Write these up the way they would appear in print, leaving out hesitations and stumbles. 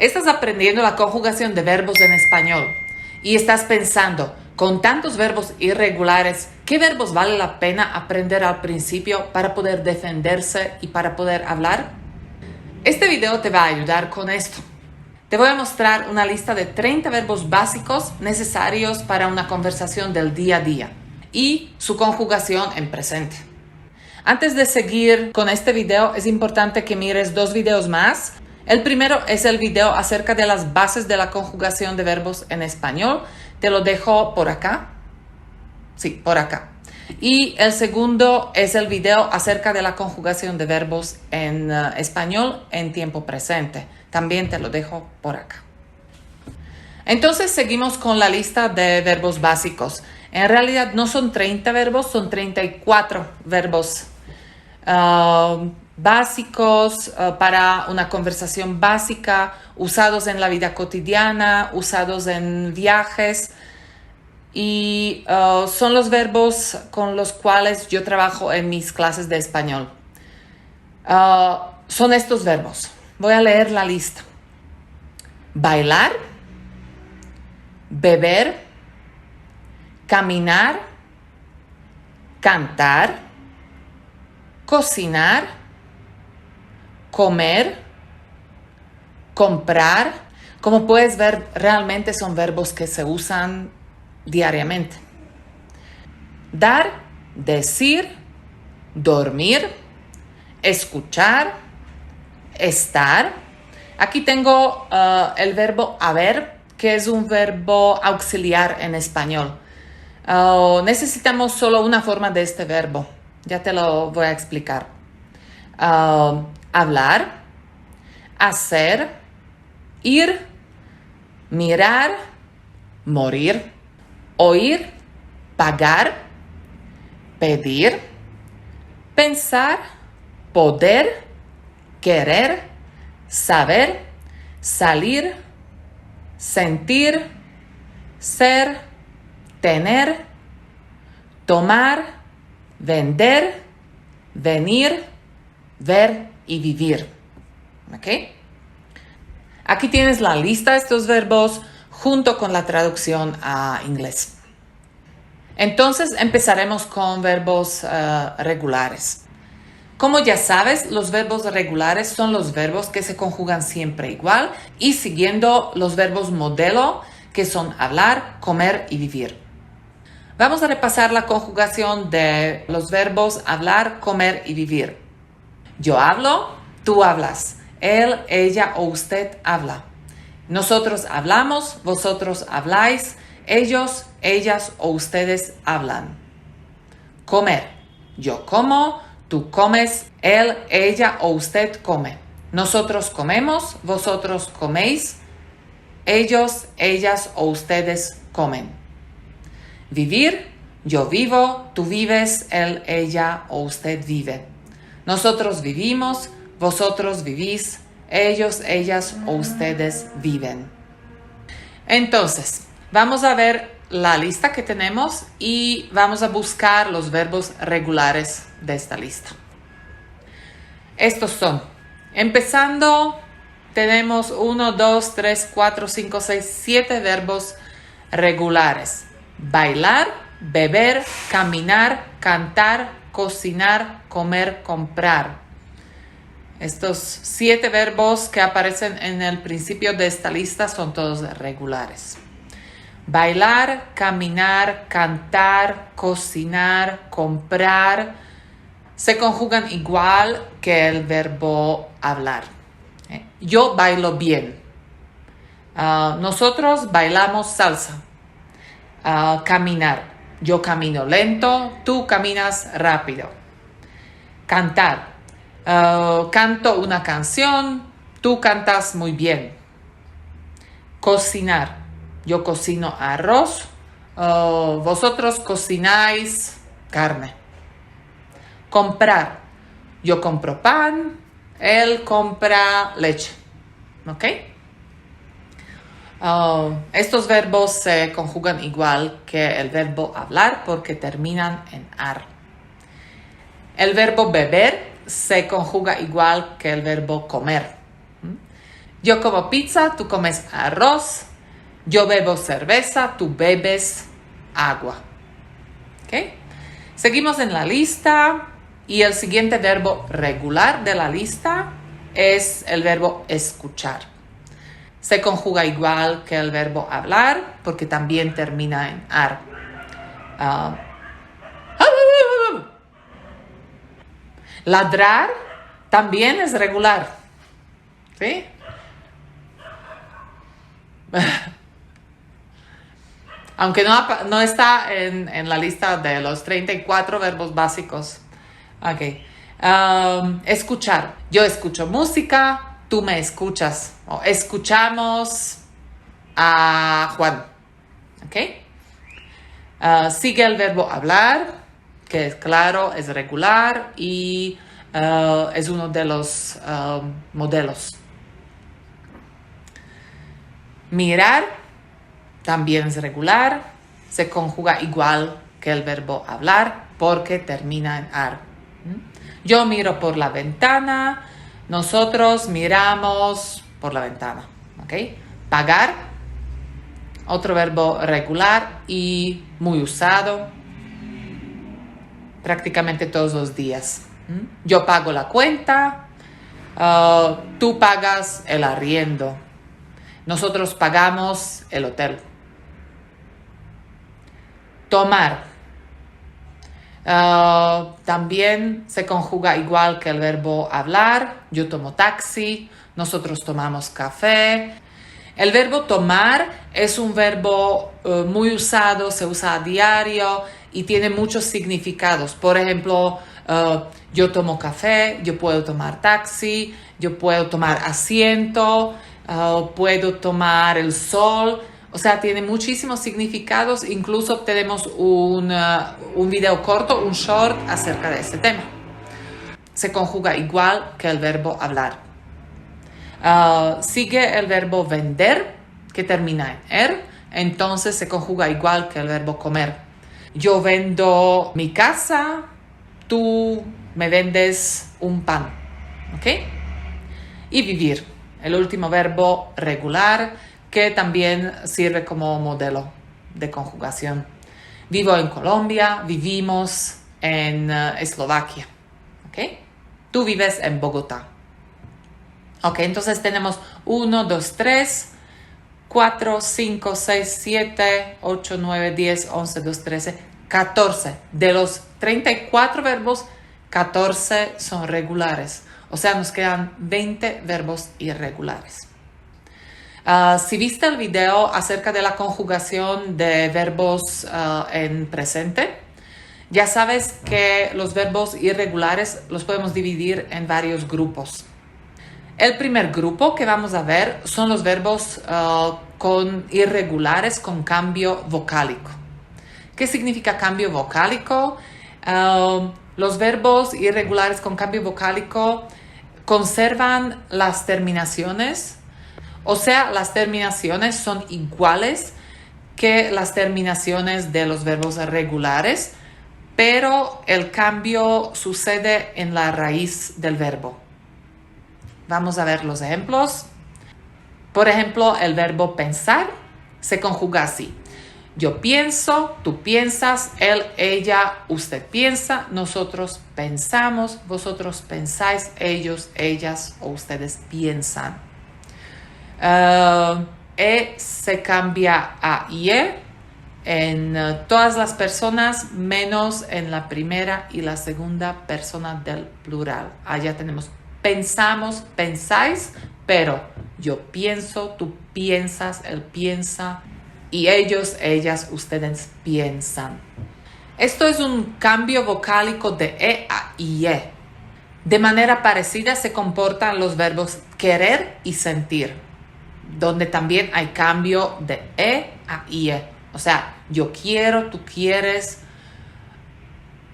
Estás aprendiendo la conjugación de verbos en español y estás pensando, con tantos verbos irregulares, ¿qué verbos vale la pena aprender al principio para poder defenderse y para poder hablar? Este video te va a ayudar con esto. Te voy a mostrar una lista de 30 verbos básicos necesarios para una conversación del día a día y su conjugación en presente. Antes de seguir con este video, es importante que mires dos videos más. El primero es el video acerca de las bases de la conjugación de verbos en español. Te lo dejo por acá. Sí, por acá. Y el segundo es el video acerca de la conjugación de verbos en español en tiempo presente. También te lo dejo por acá. Entonces seguimos con la lista de verbos básicos. En realidad no son 30 verbos, son 34 verbos básicos para una conversación básica, usados en la vida cotidiana, usados en viajes. Y son los verbos con los cuales yo trabajo en mis clases de español. Son estos verbos. Voy a leer la lista. Bailar, beber, caminar, cantar, cocinar, comer, comprar. Como puedes ver, realmente son verbos que se usan diariamente. Dar, decir, dormir, escuchar, estar. Aquí tengo el verbo haber, que es un verbo auxiliar en español. Necesitamos solo una forma de este verbo. Ya te lo voy a explicar. Hablar, hacer, ir, mirar, morir, oír, pagar, pedir, pensar, poder, querer, saber, salir, sentir, ser, tener, tomar, vender, venir, ver y vivir. ¿Ok? Aquí tienes la lista de estos verbos junto con la traducción a inglés. Entonces empezaremos con verbos regulares. Como ya sabes, los verbos regulares son los verbos que se conjugan siempre igual y siguiendo los verbos modelo, que son hablar, comer y vivir. Vamos a repasar la conjugación de los verbos hablar, comer y vivir. Yo hablo, tú hablas. Él, ella o usted habla. Nosotros hablamos, vosotros habláis, ellos, ellas o ustedes hablan. Comer. Yo como, tú comes, él, ella o usted come. Nosotros comemos, vosotros coméis, ellos, ellas o ustedes comen. Vivir. Yo vivo, tú vives, él, ella o usted vive. Nosotros vivimos, vosotros vivís, ellos, ellas o ustedes viven. Entonces, vamos a ver la lista que tenemos y vamos a buscar los verbos regulares de esta lista. Estos son, empezando, tenemos 1, 2, 3, 4, 5, 6, 7 verbos regulares. Bailar, beber, caminar, cantar, cocinar, comer, comprar. Estos 7 verbos que aparecen en el principio de esta lista son todos regulares. Bailar, caminar, cantar, cocinar, comprar, se conjugan igual que el verbo hablar. Yo bailo bien. Nosotros bailamos salsa. Caminar. Yo camino lento, tú caminas rápido. Cantar. Canto una canción, tú cantas muy bien. Cocinar. Yo cocino arroz, vosotros cocináis carne. Comprar. Yo compro pan, él compra leche. ¿Ok? Estos verbos se conjugan igual que el verbo hablar porque terminan en ar. El verbo beber se conjuga igual que el verbo comer. Yo como pizza, tú comes arroz. Yo bebo cerveza, tú bebes agua. ¿Ok? Seguimos en la lista y el siguiente verbo regular de la lista es el verbo escuchar. Se conjuga igual que el verbo hablar porque también termina en ar. Ladrar también es regular. ¿Sí? Aunque no está en la lista de los 34 verbos básicos. Ok. Escuchar. Yo escucho música, tú me escuchas. O escuchamos a Juan. Ok. Sigue el verbo hablar, que es claro, es regular y es uno de los modelos. Mirar también es regular, se conjuga igual que el verbo hablar porque termina en ar. Yo miro por la ventana, nosotros miramos por la ventana. ¿Okay? Pagar, otro verbo regular y muy usado prácticamente todos los días. Yo pago la cuenta, tú pagas el arriendo, nosotros pagamos el hotel. Tomar. También se conjuga igual que el verbo hablar. Yo tomo taxi, nosotros tomamos café. El verbo tomar es un verbo muy usado, se usa a diario y tiene muchos significados. Por ejemplo, yo tomo café, yo puedo tomar taxi, yo puedo tomar asiento, puedo tomar el sol. O sea, tiene muchísimos significados. Incluso tenemos un video corto, un short acerca de este tema. Se conjuga igual que el verbo hablar. Sigue el verbo vender, que termina en er. Entonces se conjuga igual que el verbo comer. Yo vendo mi casa, tú me vendes un pan. ¿Ok? Y vivir. El último verbo regular, que también sirve como modelo de conjugación. Vivo en Colombia, vivimos en Eslovaquia. ¿Okay? Tú vives en Bogotá. Ok, entonces tenemos 1, 2, 3, 4, 5, 6, 7, 8, 9, 10, 11, 12, 13, 14. De los 34 verbos, 14 son regulares. O sea, nos quedan 20 verbos irregulares. Si viste el video acerca de la conjugación de verbos en presente, ya sabes que los verbos irregulares los podemos dividir en varios grupos. El primer grupo que vamos a ver son los verbos irregulares con cambio vocálico. ¿Qué significa cambio vocálico? Los verbos irregulares con cambio vocálico conservan las terminaciones. O sea, las terminaciones son iguales que las terminaciones de los verbos regulares, pero el cambio sucede en la raíz del verbo. Vamos a ver los ejemplos. Por ejemplo, el verbo pensar se conjuga así. Yo pienso, tú piensas, él, ella, usted piensa, nosotros pensamos, vosotros pensáis, ellos, ellas o ustedes piensan. Se cambia a ie en todas las personas menos en la primera y la segunda persona del plural. Allá tenemos pensamos, pensáis, pero yo pienso, tú piensas, él piensa y ellos, ellas, ustedes piensan. Esto es un cambio vocálico de e a ie. De manera parecida se comportan los verbos querer y sentir, donde también hay cambio de e a ie. O sea, yo quiero, tú quieres,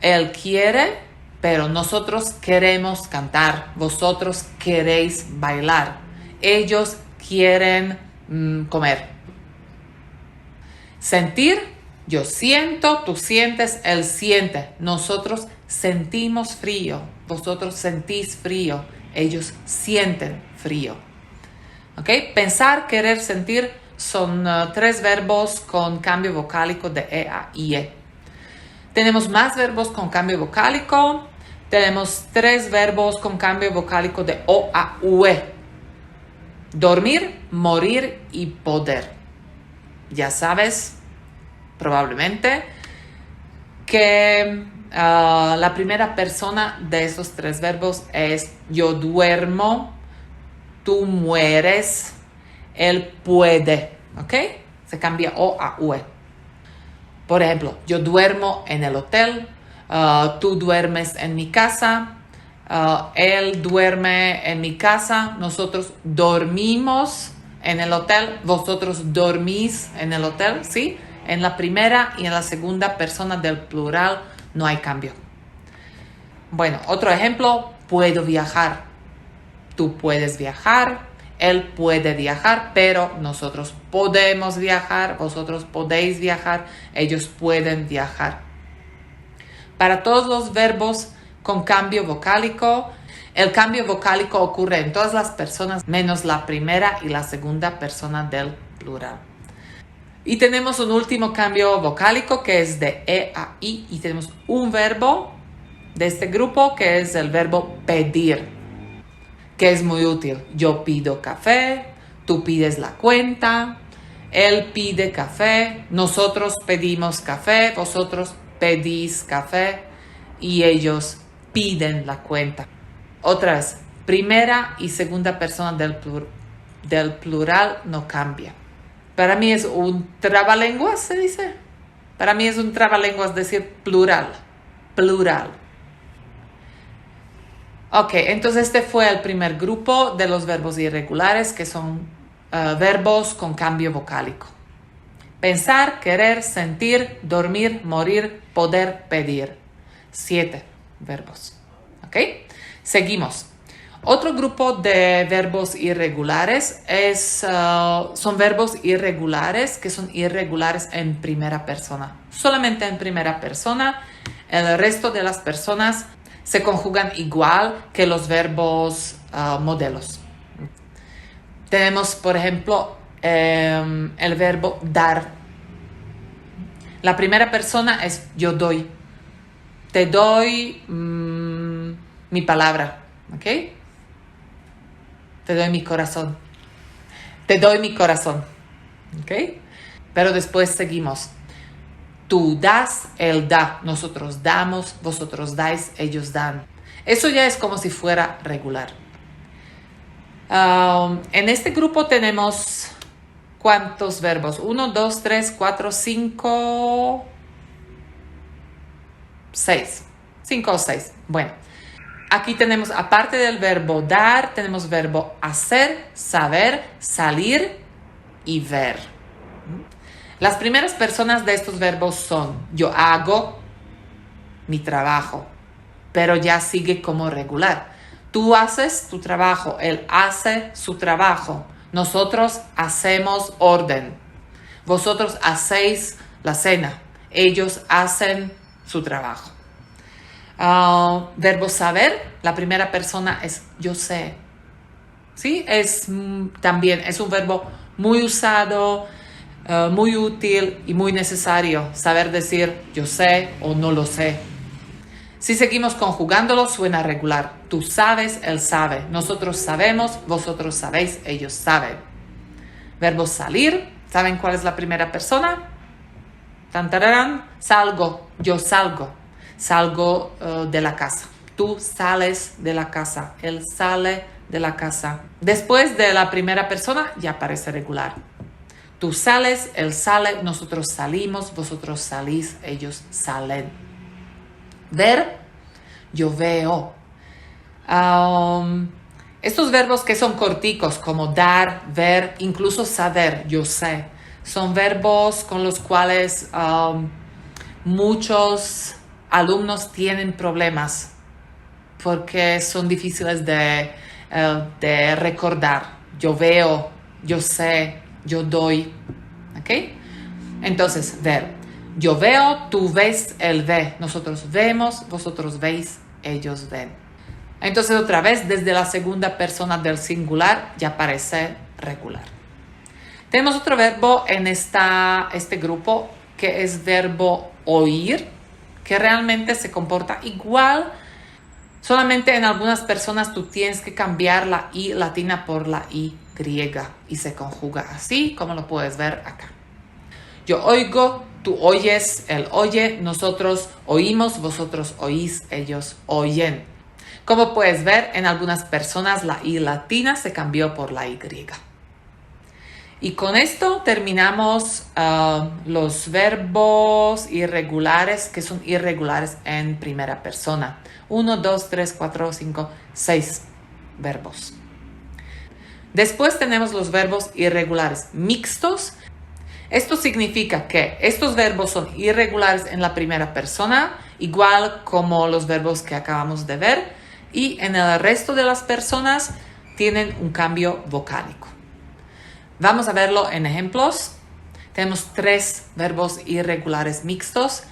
él quiere, pero nosotros queremos cantar, vosotros queréis bailar, ellos quieren comer. Sentir, yo siento, tú sientes, él siente, nosotros sentimos frío, vosotros sentís frío, ellos sienten frío. ¿Ok? Pensar, querer, sentir son tres verbos con cambio vocálico de E a IE. Tenemos más verbos con cambio vocálico. Tenemos tres verbos con cambio vocálico de O a UE. Dormir, morir y poder. Ya sabes, probablemente, que la primera persona de esos tres verbos es yo duermo, tú mueres, él puede, ¿ok? Se cambia O a UE. Por ejemplo, yo duermo en el hotel, tú duermes en mi casa, él duerme en mi casa, nosotros dormimos en el hotel, vosotros dormís en el hotel, ¿sí? En la primera y en la segunda persona del plural no hay cambio. Bueno, otro ejemplo, puedo viajar. Tú puedes viajar, él puede viajar, pero nosotros podemos viajar, vosotros podéis viajar, ellos pueden viajar. Para todos los verbos con cambio vocálico, el cambio vocálico ocurre en todas las personas menos la primera y la segunda persona del plural. Y tenemos un último cambio vocálico que es de E a I y tenemos un verbo de este grupo que es el verbo pedir, que es muy útil. Yo pido café, tú pides la cuenta, él pide café, nosotros pedimos café, vosotros pedís café y ellos piden la cuenta. Otra vez, primera y segunda persona del plural no cambia. Para mí es un trabalenguas, se dice. Para mí es un trabalenguas decir plural. Plural. Ok, entonces este fue el primer grupo de los verbos irregulares, que son verbos con cambio vocálico. Pensar, querer, sentir, dormir, morir, poder, pedir. 7 verbos. Ok, seguimos. Otro grupo de verbos irregulares son verbos irregulares que son irregulares en primera persona. Solamente en primera persona. El resto de las personas se conjugan igual que los verbos modelos. Tenemos, por ejemplo, el verbo dar. La primera persona es yo doy. Te doy mi palabra. ¿Ok? Te doy mi corazón. Te doy mi corazón. ¿Ok? Pero después seguimos. Tú das, él da. Nosotros damos, vosotros dais, ellos dan. Eso ya es como si fuera regular. En este grupo tenemos ¿cuántos verbos? 1, 2, 3, 4, 5, 6. 5 o 6. Bueno. Aquí tenemos, aparte del verbo dar, tenemos verbo hacer, saber, salir y ver. Las primeras personas de estos verbos son yo hago mi trabajo, pero ya sigue como regular. Tú haces tu trabajo, él hace su trabajo. Nosotros hacemos orden. Vosotros hacéis la cena. Ellos hacen su trabajo. Verbo saber, la primera persona es yo sé. ¿Sí? También es un verbo muy usado, muy útil y muy necesario. Saber decir yo sé o no lo sé. Si seguimos conjugándolo, suena regular. Tú sabes, él sabe. Nosotros sabemos, vosotros sabéis, ellos saben. Verbo salir, ¿saben cuál es la primera persona? Tan, tararán, salgo, yo salgo. Salgo de la casa. Tú sales de la casa. Él sale de la casa. Después de la primera persona ya parece regular. Tú sales, él sale, nosotros salimos, vosotros salís, ellos salen. Ver, yo veo. Estos verbos que son corticos como dar, ver, incluso saber, yo sé, son verbos con los cuales muchos alumnos tienen problemas porque son difíciles de recordar. Yo veo, yo sé, yo doy. ¿Ok? Entonces, ver. Yo veo, tú ves, él ve. Nosotros vemos, vosotros veis, ellos ven. Entonces, otra vez, desde la segunda persona del singular ya parece regular. Tenemos otro verbo en este grupo que es verbo oír, que realmente se comporta igual, solamente en algunas personas tú tienes que cambiar la I latina por la Y y se conjuga así como lo puedes ver acá. Yo oigo, tú oyes, él oye, nosotros oímos, vosotros oís, ellos oyen. Como puedes ver, en algunas personas la I latina se cambió por la Y. Y con esto terminamos los verbos irregulares, que son irregulares en primera persona. 1, 2, 3, 4, 5, 6 verbos. Después tenemos los verbos irregulares mixtos. Esto significa que estos verbos son irregulares en la primera persona, igual como los verbos que acabamos de ver, y en el resto de las personas tienen un cambio vocálico. Vamos a verlo en ejemplos. Tenemos 3 verbos irregulares mixtos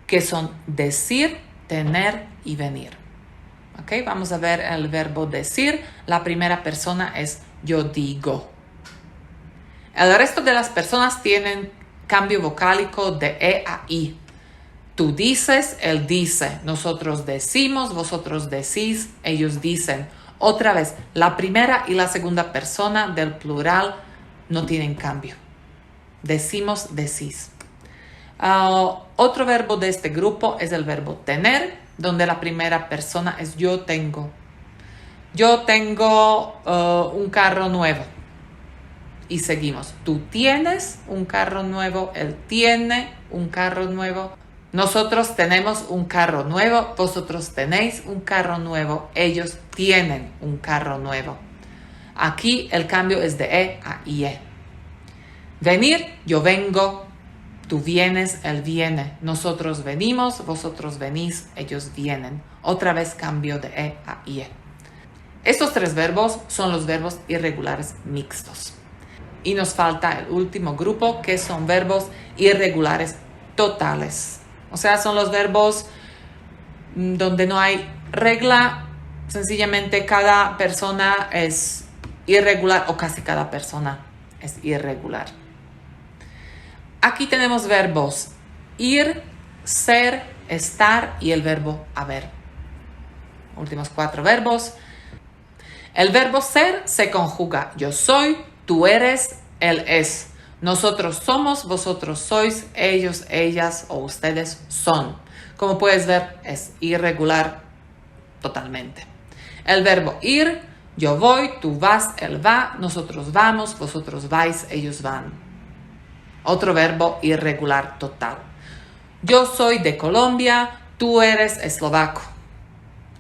que son decir, tener y venir. ¿Ok? Vamos a ver el verbo decir. La primera persona es yo digo. El resto de las personas tienen cambio vocálico de E a I. Tú dices, él dice. Nosotros decimos, vosotros decís, ellos dicen. Otra vez, la primera y la segunda persona del plural no tienen cambio. Decimos, decís. Otro verbo de este grupo es el verbo tener, donde la primera persona es yo tengo. Yo tengo un carro nuevo. Y seguimos. Tú tienes un carro nuevo, él tiene un carro nuevo. Nosotros tenemos un carro nuevo, vosotros tenéis un carro nuevo, ellos tienen un carro nuevo. Aquí el cambio es de E a IE. Venir, yo vengo, tú vienes, él viene. Nosotros venimos, vosotros venís, ellos vienen. Otra vez cambio de E a IE. Estos 3 verbos son los verbos irregulares mixtos. Y nos falta el último grupo, que son verbos irregulares totales. O sea, son los verbos donde no hay regla. Sencillamente cada persona es irregular o casi cada persona es irregular. Aquí tenemos verbos ir, ser, estar y el verbo haber. Últimos 4 verbos. El verbo ser se conjuga yo soy, tú eres, él es. Nosotros somos, vosotros sois, ellos, ellas o ustedes son. Como puedes ver, es irregular totalmente. El verbo ir, yo voy, tú vas, él va, nosotros vamos, vosotros vais, ellos van. Otro verbo irregular total. Yo soy de Colombia, tú eres eslovaco.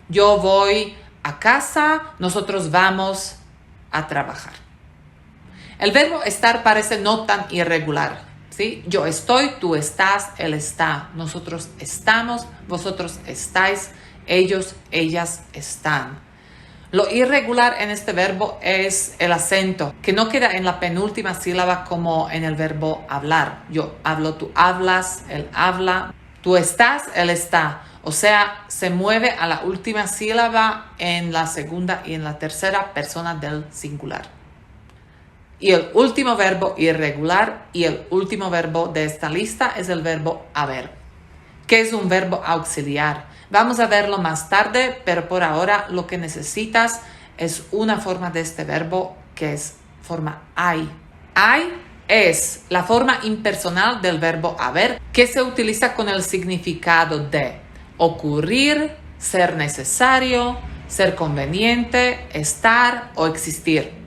Yo voy a casa, nosotros vamos a trabajar. El verbo estar parece no tan irregular, ¿sí? Yo estoy, tú estás, él está. Nosotros estamos, vosotros estáis, ellos, ellas están. Lo irregular en este verbo es el acento, que no queda en la penúltima sílaba como en el verbo hablar. Yo hablo, tú hablas, él habla. Tú estás, él está. O sea, se mueve a la última sílaba en la segunda y en la tercera persona del singular. Y el último verbo irregular y el último verbo de esta lista es el verbo haber, que es un verbo auxiliar. Vamos a verlo más tarde, pero por ahora lo que necesitas es una forma de este verbo que es forma hay. Hay es la forma impersonal del verbo haber, que se utiliza con el significado de ocurrir, ser necesario, ser conveniente, estar o existir.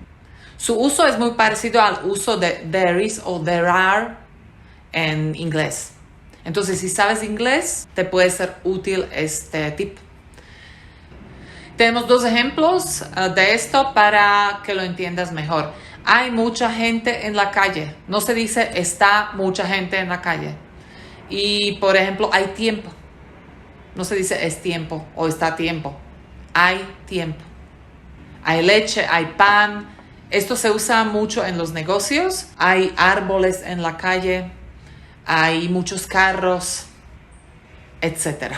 Su uso es muy parecido al uso de there is o there are en inglés. Entonces, si sabes inglés, te puede ser útil este tip. Tenemos 2 ejemplos de esto para que lo entiendas mejor. Hay mucha gente en la calle. No se dice está mucha gente en la calle. Y, por ejemplo, hay tiempo. No se dice es tiempo o está tiempo. Hay tiempo. Hay leche, hay pan. Esto se usa mucho en los negocios. Hay árboles en la calle. Hay muchos carros, etc.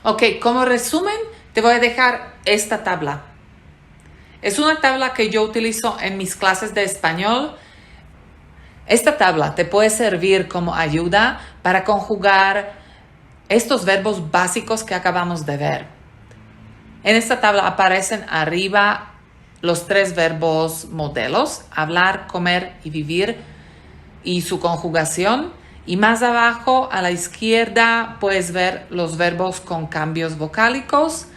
Ok, como resumen, te voy a dejar esta tabla. Es una tabla que yo utilizo en mis clases de español. Esta tabla te puede servir como ayuda para conjugar estos verbos básicos que acabamos de ver. En esta tabla aparecen arriba los 3 verbos modelos: hablar, comer y vivir, y su conjugación. Y más abajo a la izquierda puedes ver los verbos con cambios vocálicos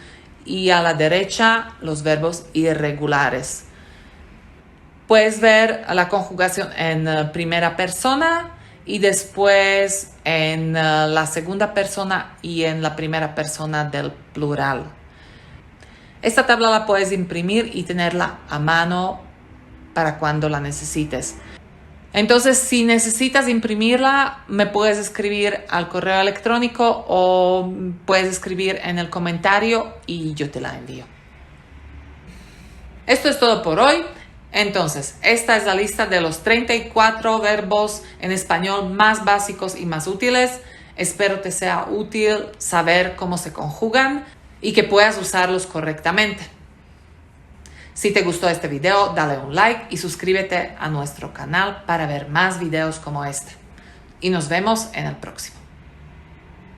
y a la derecha los verbos irregulares. Puedes ver la conjugación en primera persona y después en la segunda persona y en la primera persona del plural. Esta tabla la puedes imprimir y tenerla a mano para cuando la necesites. Entonces, si necesitas imprimirla, me puedes escribir al correo electrónico o puedes escribir en el comentario y yo te la envío. Esto es todo por hoy. Entonces, esta es la lista de los 34 verbos en español más básicos y más útiles. Espero te sea útil saber cómo se conjugan y que puedas usarlos correctamente. Si te gustó este video, dale un like y suscríbete a nuestro canal para ver más videos como este. Y nos vemos en el próximo.